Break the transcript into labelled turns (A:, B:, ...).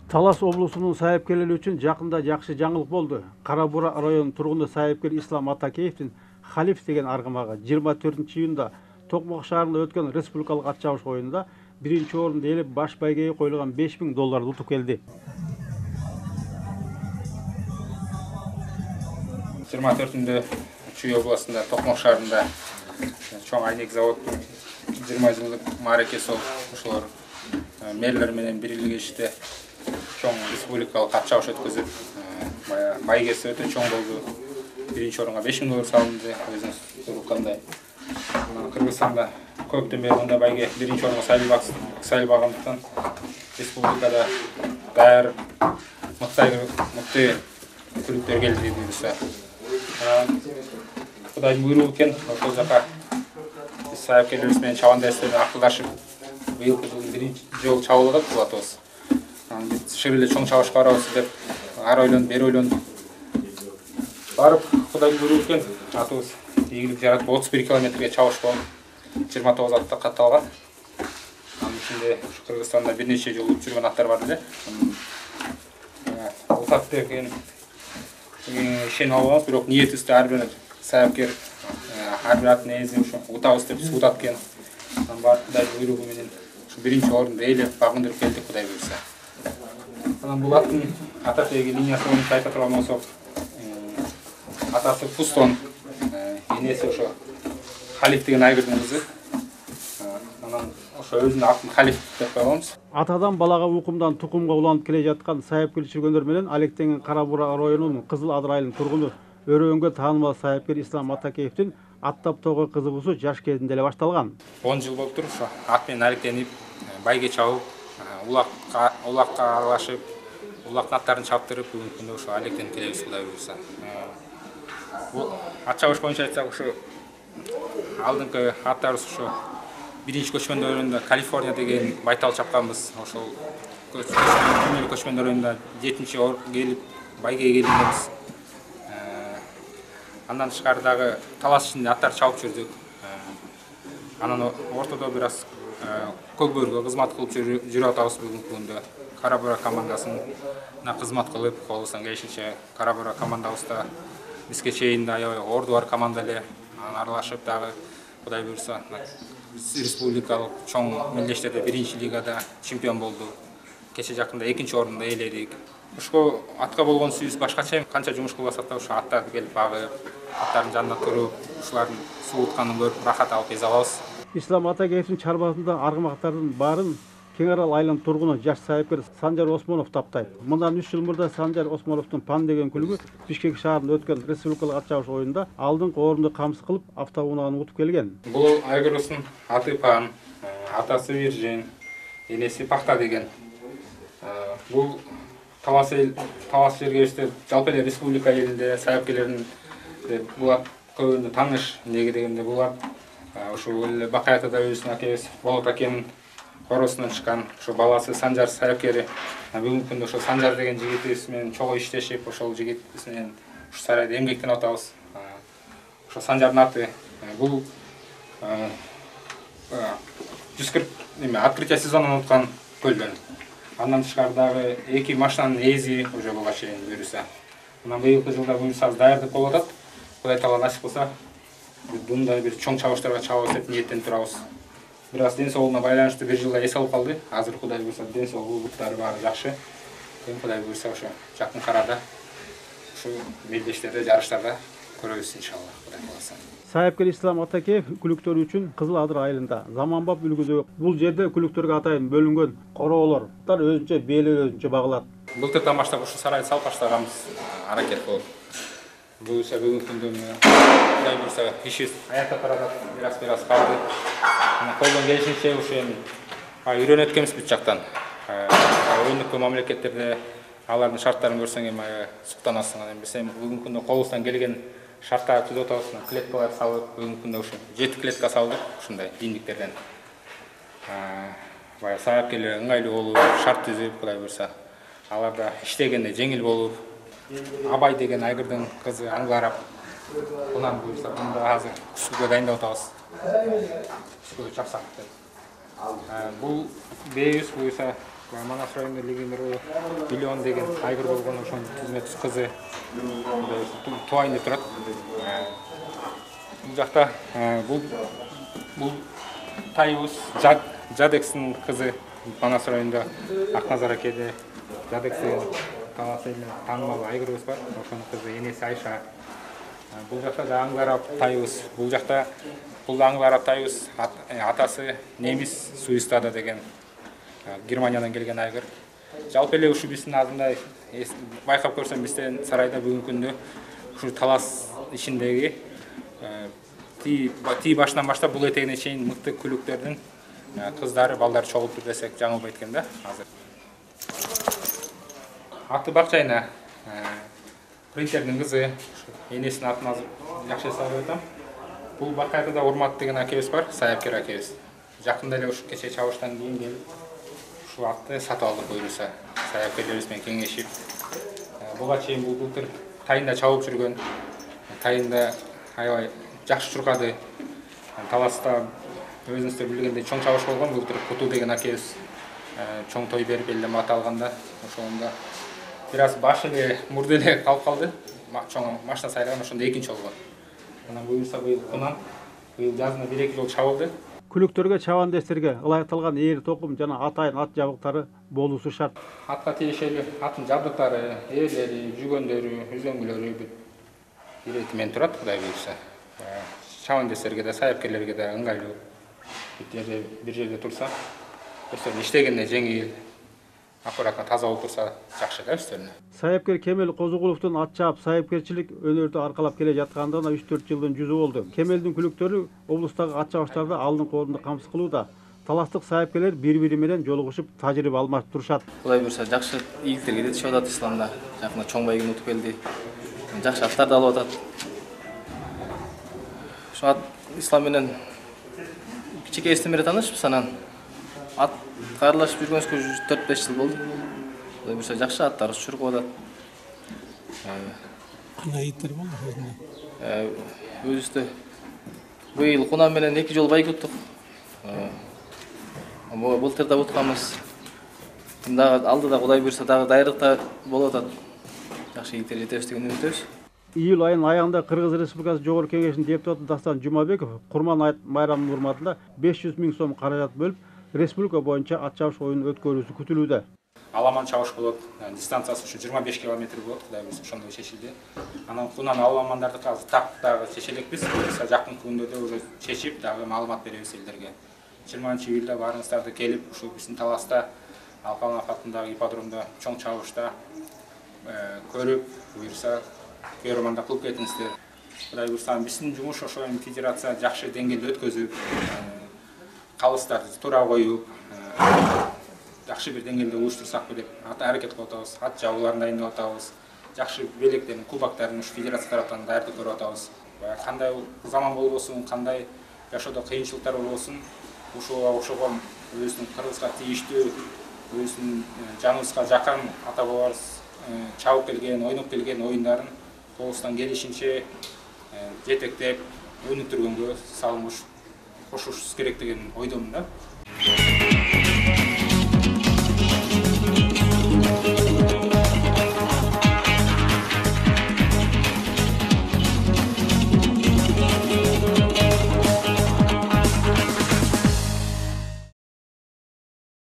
A: Талас облусунун сайыпкерлери үчүн жакында жакшы жаңылык болду. Кара Бура районунун тургуну сайыпкер Ислам Атакеевдин Халиф деген аргымагы 24-июнда Токмок шаарында өткөн республикалык ат чабыш оюнунда биринчи орунду ээлеп баш байгеге коюлган $5000 утуп келди.
B: 24-нде Чүй областында Токмок шаарында чоң айнек заводдун 20 жылдык мааракеси ошолор мэрлер менен бирлигишти чоң республикалык ат чабыш өткөзүп, байгеси өтө чоң болду. Биринчи орунга $5000 салынды. Өзүңүз көрүп кандай. Кыргызстанда көптөн бери мындай байге биринчи орунга сайылбагандыктан республикада даяр мыкты күлүктөр келди буюрса. Кудайдын буйругу экен, ошол жака сайыпкерлерибиз менен чабандайбыз менен акылдашып, быйылкы жылдын биринчи жолу чабылып атат бул атыбыз. Шыр эле чоң чабышка барабыз деп ары ойлонуп, бери ойлонуп барып, Кудайдын буйругу экен, атыбыз ийгилик жаратып 31 километрге чабыш болуп, 29 атта катталган. Анын ичинде Кыргызстанда бир нече жолу жүргөн аттар бар эле. Утат деген ишенип алганбыз, бирок ниетибизде ар бир сайыпкер ар бир аттын ээси ушу утабыз деп суутат экен. Бар Кудайдын буйругу менен ушу биринчи орунду ээлеп багындырып келдик, Кудай буйрса. Анан бул аттын ата теги линиясы боюнча айта турган болсок, атасы Пустон, энеси ошо Халиф деген айгырдын кызы. Анан ошо өзүнүн атын Халиф деп койгонбуз.
A: Атадан балага укумдан тукумга уланып келе жаткан сайыпкер жүргөндөр менен Алектеңин Кара Бура районунун Кызыл Адырайылын тургуну өрөөнгө таанымал сайыпкер Ислам Атакеевдин аттап тоого кызыгуусу жаш кезинде эле башталган.
B: 10 жыл болуптур ошо ат менен алектенип, байге чабып, улакка аралашып, улактын аттарын чаптырып, бүгүнкү күндө ошо алектенип келебиз, Кудай буйрса. Бул ат чабыш боюнча айтсак, ошо алдыңкы аттарыбыз ошо биринчи көчмөндөр районунда Калифорния деген байтал чапканбыз. Ошол көчмөндөр районунда 7-чи келип, байгеге келгенбиз. Андан тышкары дагы талас ичинде аттар чабып жүрдүк. Анан ортодо бир аз Көгбөргө кызмат кылып жүрүп атабыз бүгүнкү күндө. Кара Бура командасына кызмат кылып, колубуздан келишинче Кара Бура командабызда бизге чейин да аябай орду бар команда эле. Анан аралашып дагы Кудай буйрса республикалык чоң мелдештерде биринчи лигада чемпион болду. Кече жакында 2-чи орунду ээледик. Ушул атка болгон сүйүүбүз башкача. Канча жумуш кылбасак да ошо аттарды келип багып, аттардын жанында туруп, ушулардын суутканын көрүп рахат алып эзе алабыз.
A: Ислам Атакеевдин чарбасында аргымактардын баарын Кең Арал айылынын тургуну жаш сайыпкер Санжар Осмонов таптайт. Мындан 3 жыл мурда Санжар Осмоновдун Пан деген күлүгү Бишкек шаарында өткөн республикалык ат чабыш оюнунда алдыңкы орунду камсыз кылып, автоунааны утуп келген.
B: Бул айгырыбыздын аты Пан, атасы Виржин, энеси Пахта деген. Бул талас жерге жалпы эле республика элинде сайыпкерлердин булар көбүнө тааныш. Эмнеге дегенде булар ушул эле Бакай атада өзүнүн акебиз Болот акенин коросунан чыккан ошо баласы Санжар сайыпкери. Бүгүнкү күндө ошо Санжар деген жигитибиз менен чогуу иштешип, ошол жигитибиз менен ушу сарайда эмгектенип атабыз. Ошо Санжардын аты бул 140 открытие сезонун уткан көлдөн. Андан тышкары дагы 2 машинанын ээзи уже буга чейин буюрса. Анан быйылкы жылда буюрсабыз даярдык болуп атат. Кудай таала насип кылса, мындай бир чоң чабыштарга чабабыз деп ниеттенип турабыз. Бир аз ден соолугуна байланыштуу бир жылда эс алып калды. Азыр Кудай буюрса ден соолугу буттары баары жакшы. Кудай буюрса ошо жакын карада ушу мелдештерде, жарыштарда көрөбүз иншалла, Кудай кааласа.
A: Сайыпкер Ислам Атакеев күлүктөр үчүн Кызыл Адыр айылында заманбап үлгүдө бул жерде күлүктөргө атайын бөлүнгөн короолор өзүнчө бээлер өзүнчө багылат.
B: Былтырдан баштап ушу сарайды салып баштаганбыз, аракет болуп. Буюрса бүгүнкү күндө Кудай буюрса ишибиз аякта турат, бир аз калды. Колдон келишинче ушу эми үйрөнүп өткөнбүз бүт жактан. Өйнөккө мамлекеттерде алардын шарттарын көрсөң эми суктанасың. Анан биз эми бүгүнкү күндө колубуздан келген шарттарды түзүп атабыз. Клеткалар салып, бүгүнкү күндө ушу 7 клетка салдык ушундай диндиктерден. Бая сайыпкерлер ыңгайлуу болуп, шарт түзүп, Кудай буюрса аларда иштегенде жеңил болуп, Абай деген айгырдын кызы аңгыларап, унан буюрса мында азыр күзгүгө дайындап атабыз. Күзгү чапсак деп. Бул бээбиз буюрса Манас районунда легендаруу Миллион деген айгыр болгон ошонун түзмөкчү кызы туайын деп турат. Бул жакта бул тайыбыз Жадексин кызы Манас районунда Акназар акеде Жадекс деген талас эле таанымал айгырыбыз бар. Ошонун кызы энеси Айша. Бул жакта да Аңларап тайыбыз. Бул жакта бул Аңларап тайыбыз атасы немис Суистада деген Германиядан келген айгыр. Жалпы эле ушу биздин азындай байкап көрсөм бизден сарайда бүгүнкү күндө ушу талас ишиндеги ти башынан баштап бул этегине чейин мыкты күлүктөрдүн кыздары, балдары чогулуптур десек жаңылбайт экен да азыр. Аты Бакчайна принтердин кызы, энесинин атын азыр жакшы эс алып атам. Бул Бакайда да Урмат деген акебиз бар, саяпкер акебиз. Жакында эле ушу кече чабыштан кийин келип ушу атты сатып алдык буюрса. Саяпкерлерибиз менен кеңешип. Буга чейин бул былтыр тайында чабып жүргөн. Тайында аябай жакшы чуркады. Таласта өзүңүздөр билгендей чоң чабыш болгон. Былтыр Куту деген акебиз чоң той берип элден мата алганда ошондо бир аз башы эле мурду эле калып калды. Чоң машина сайлаган ошондо экинчи болгон. Анан буюрса быйыл кунан быйыл жазында 1-2 жол чабылды.
A: Күлүктөргө, чабандестерге ылайыкталган ээр токум жана атайын ат жабыктары болуусу шарт.
B: Атка тиешелүү аттын жабдыктары, ээлери, жүгөндөрү, үзөңгүлөрү ирети менен турат, Кудай буйрса. Чабандестерге да, саяпкерлерге да ыңгайлуу. Bir жерде турса, өздөрүнүн иштегенде жеңил, аккуратно таза болуп турса жакшы да өздөрүнө.
A: Саяпкер Кемел Козугуловдун ат чаап саяпкерчилик өнөрдү аркалап келе жаткандыгына 3-4 жылдын жүзү болду. Кемелдин күлүктөрү облустагы ат чабыштарда алдын колунда камсыз кылууда. Таластык саяпкерлер бири-бири менен жолугушуп, тажрыйба алмашып турушат.
C: Кудай буйрса жакшы ийгиликтерге жетишип атат исламда. Жакында чоң байгын утуп келди. Жакшы аттарды алып атат. Ошо ат ислам менен кичинекейибизден бери таанышпыз, анан ат кайрылашып жүргөнүбүзгө 4-5 жыл болду. Кудай буйрса жакшы аттарыбыз чуркуп атат.
D: Кандай ийиттер болду өзүндө?
C: Өзүбүздө быйыл кунан менен 2 жол байк уттук. Былтыр да утканбыз. Дагы алдыда Кудай буйрса дагы дайрыкта болуп атат. Жакшы ийгиликтерге жетебиз деген үмүттөбүз.
A: Июль айынын аягында Кыргыз Республикасы Жогорку Кеңешинин депутаты Дастан Жумабеков Курман майрамынын урматында 500 000 сом каражат бөлүп, республика боюнча ат чабыш оюнун өткөрүүсү күтүлүүдө.
B: Аламан чабыш болот. Дистанциясы ушу 25 км болот, Кудай буйрса ошондой чечилди. Анан кунан аламандарды азыр так дагы чечелекпиз. Буюрса жакын күндөрдө уже чечип дагы маалымат беребиз элдерге. 20-июлда баарыңыздарды келип, ушу биздин таласта Алпамов атындагы ипподромдо чоң чабышта көрүп, буюрса көрөрманда кылып кетиңиздер. Кудай буйрса биздин жумуш ошо федерация жакшы деңгээлде өткөзүп, калыстарды туура коюп, жакшы бир деңгээлде уюштурсак деп аракет кылып атабыз. Ат жабууларын дайындап атабыз. Жакшы белектерин, кубактарын ушу федерация тараптан даярдык көрүп атабыз. Кандай заман болбосун, кандай жашоодо кыйынчылыктар болбосун, ушуга окшогон өзүнүн Кыргызга тийиштүү, өзүнүн жаныбызга жакын ата бабаларыбыз чабып келген, ойноп келген оюндарын толугусунан келишинче жетектеп, өнүктүргөнгө салымыш кошушубуз керек деген ойдомун да.